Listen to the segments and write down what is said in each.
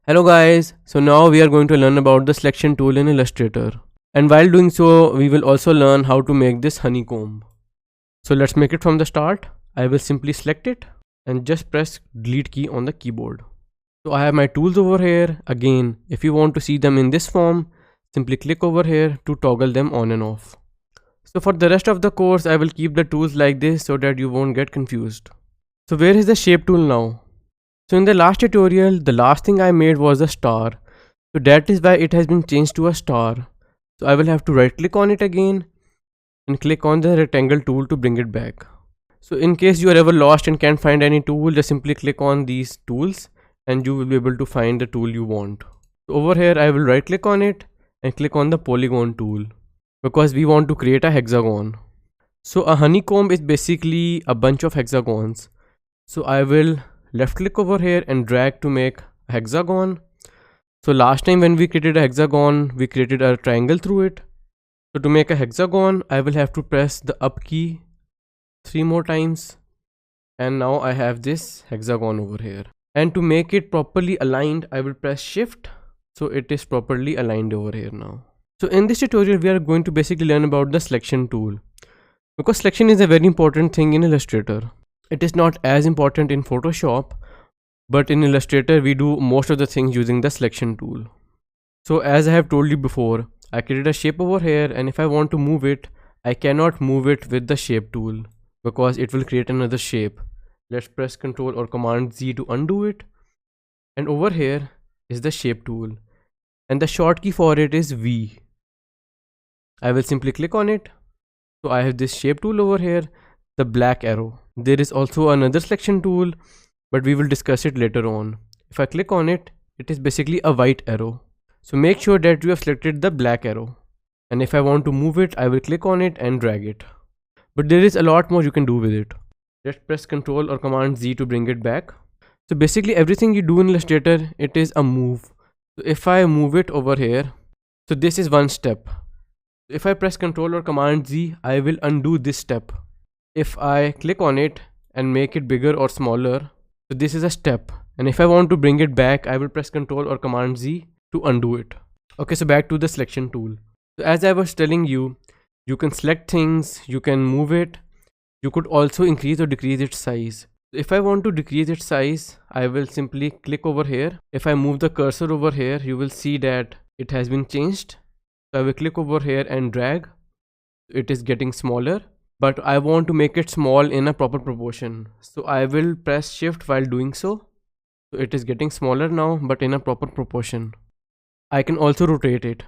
Hello guys, so now we are going to learn about the selection tool in Illustrator. And while doing so, we will also learn how to make this honeycomb. So let's make it from the start. I will simply select it and just press delete key on the keyboard. So I have my tools over here. Again, if you want to see them in this form, simply click over here to toggle them on and off. So for the rest of the course, I will keep the tools like this so that you won't get confused. So where is the shape tool now? So in the last tutorial, the last thing I made was a star. So that is why it has been changed to a star. So I will have to right click on it again and click on the rectangle tool to bring it back. So in case you are ever lost and can't find any tool, just simply click on these tools and you will be able to find the tool you want. So over here I will right click on it and click on the polygon tool because we want to create a hexagon. So a honeycomb is basically a bunch of hexagons. So I will left click over here and drag to make a hexagon. So last time when we created a hexagon, we created a triangle through it. So to make a hexagon, I will have to press the up key 3 more times. And now I have this hexagon over here. And to make it properly aligned, I will press shift. So it is properly aligned over here now. So in this tutorial, we are going to basically learn about the selection tool. Because selection is a very important thing in Illustrator. It is not as important in Photoshop, but in Illustrator we do most of the things using the selection tool. So as I have told you before, I created a shape over here, and if I want to move it, I cannot move it with the shape tool because it will create another shape. Let's press Ctrl or Command Z to undo it. And over here is the shape tool, and the short key for it is V. I will simply click on it. So I have this shape tool over here, the black arrow. There is also another selection tool, but we will discuss it later on. If I click on it, it is basically a white arrow. So make sure that you have selected the black arrow. And if I want to move it, I will click on it and drag it. But there is a lot more you can do with it. Let's press Ctrl or Command Z to bring it back. So basically everything you do in Illustrator, it is a move. So if I move it over here, so this is one step. If I press Ctrl or Command Z, I will undo this step. If I click on it and make it bigger or smaller, so this is a step. And if I want to bring it back, I will press Ctrl or Command Z to undo it. Okay, so back to the selection tool. So as I was telling you, you can select things, you can move it. You could also increase or decrease its size. If I want to decrease its size, I will simply click over here. If I move the cursor over here, you will see that it has been changed. So I will click over here and drag. It is getting smaller. But I want to make it small in a proper proportion. So I will press shift while doing so. So it is getting smaller now, but in a proper proportion. I can also rotate it.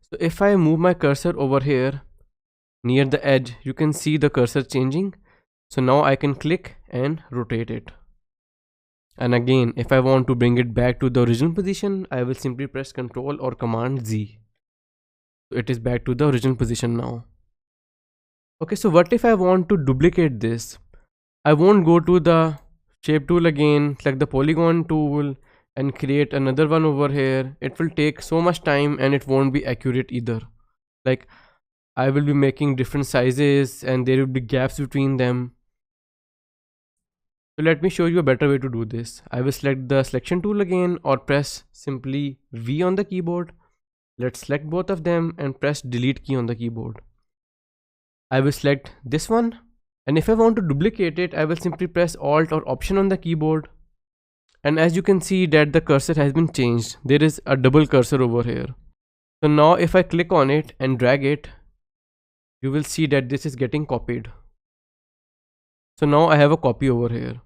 So if I move my cursor over here near the edge, you can see the cursor changing. So now I can click and rotate it. And again, if I want to bring it back to the original position, I will simply press Ctrl or Command Z. So it is back to the original position now. Okay, so what if I want to duplicate this? I won't go to the shape tool again, select the polygon tool and create another one over here. It will take so much time and it won't be accurate either. Like I will be making different sizes and there will be gaps between them. So let me show you a better way to do this. I will select the selection tool again or press simply V on the keyboard. Let's select both of them and press delete key on the keyboard. I will select this one, and if I want to duplicate it, I will simply press Alt or Option on the keyboard. And as you can see that the cursor has been changed. There is a double cursor over here. So now if I click on it and drag it, you will see that this is getting copied. So now I have a copy over here.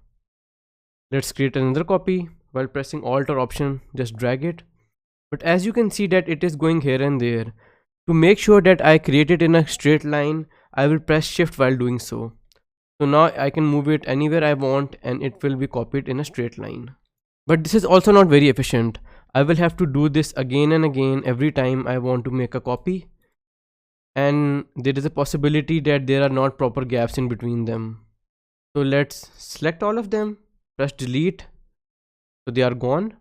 Let's create another copy. While pressing Alt or Option, just drag it. But as you can see that it is going here and there. To make sure that I create it in a straight line, I will press shift while doing so. So now I can move it anywhere I want and it will be copied in a straight line. But this is also not very efficient. I will have to do this again and again every time I want to make a copy. And there is a possibility that there are not proper gaps in between them. So let's select all of them, press delete. So they are gone.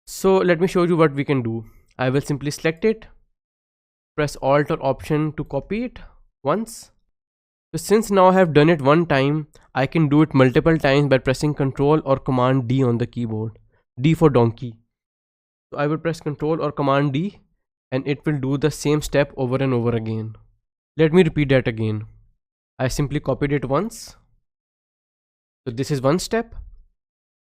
So let me show you what we can do. I will simply select it, press Alt or Option to copy it once. So since now I have done it one time, I can do it multiple times by pressing Ctrl or Command D on the keyboard. D for donkey. So I will press Ctrl or Command D and it will do the same step over and over again. Let me repeat that again. I simply copied it once. So this is one step.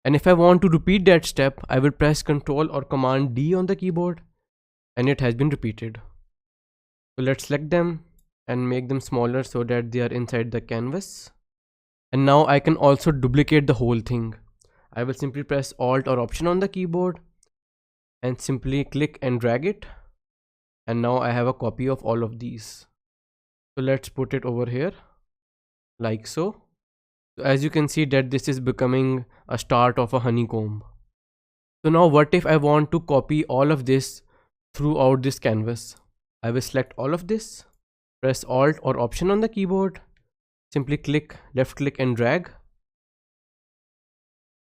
And if I want to repeat that step, I will press Ctrl or Command D on the keyboard and it has been repeated. So let's select them and make them smaller so that they are inside the canvas. And now I can also duplicate the whole thing. I will simply press Alt or Option on the keyboard and simply click and drag it. And now I have a copy of all of these. So let's put it over here like so. So as you can see that this is becoming a start of a honeycomb. So now what if I want to copy all of this throughout this canvas? I will select all of this, press Alt or Option on the keyboard, simply click, left click and drag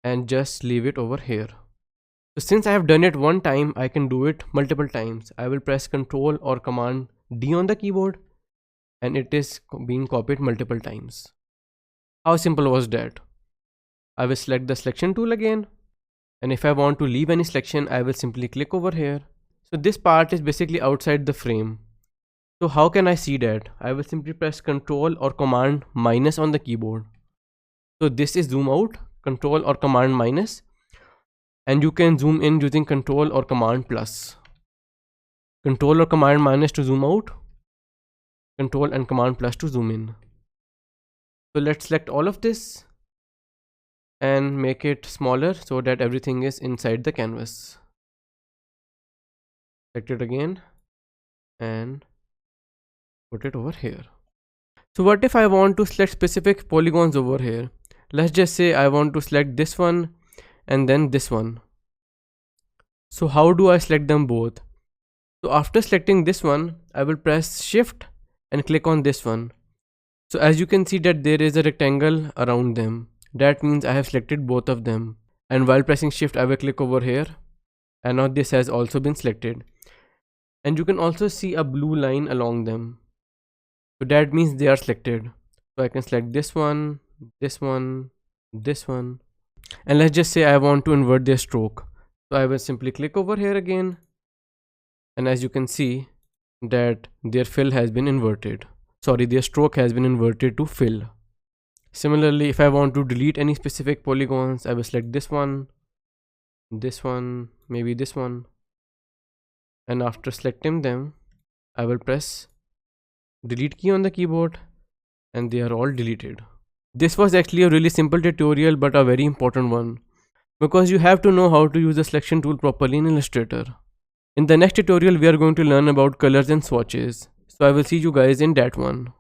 and just leave it over here. So since I have done it one time, I can do it multiple times. I will press Ctrl or Command D on the keyboard and it is being copied multiple times. How simple was that? I will select the selection tool again, and if I want to leave any selection, I will simply click over here. So this part is basically outside the frame. So how can I see that? I will simply press Ctrl or Command minus on the keyboard. So this is zoom out, Ctrl or Command minus, and you can zoom in using Ctrl or Command plus. Ctrl or Command minus to zoom out, Ctrl and Command plus to zoom in. So let's select all of this and make it smaller so that everything is inside the canvas. Select it again and put it over here. So what if I want to select specific polygons over here? Let's just say I want to select this one and then this one. So how do I select them both? So after selecting this one, I will press Shift and click on this one. So as you can see that there is a rectangle around them. That means I have selected both of them. And while pressing Shift, I will click over here. And now this has also been selected. And you can also see a blue line along them. So that means they are selected. So I can select this one, this one, this one. And let's just say I want to invert their stroke. So I will simply click over here again. And as you can see that their fill has been inverted. Sorry, their stroke has been inverted to fill. Similarly, if I want to delete any specific polygons, I will select this one, maybe this one. And after selecting them, I will press delete key on the keyboard and they are all deleted. This was actually a really simple tutorial but a very important one because you have to know how to use the selection tool properly in Illustrator. In the next tutorial, we are going to learn about colors and swatches. So I will see you guys in that one.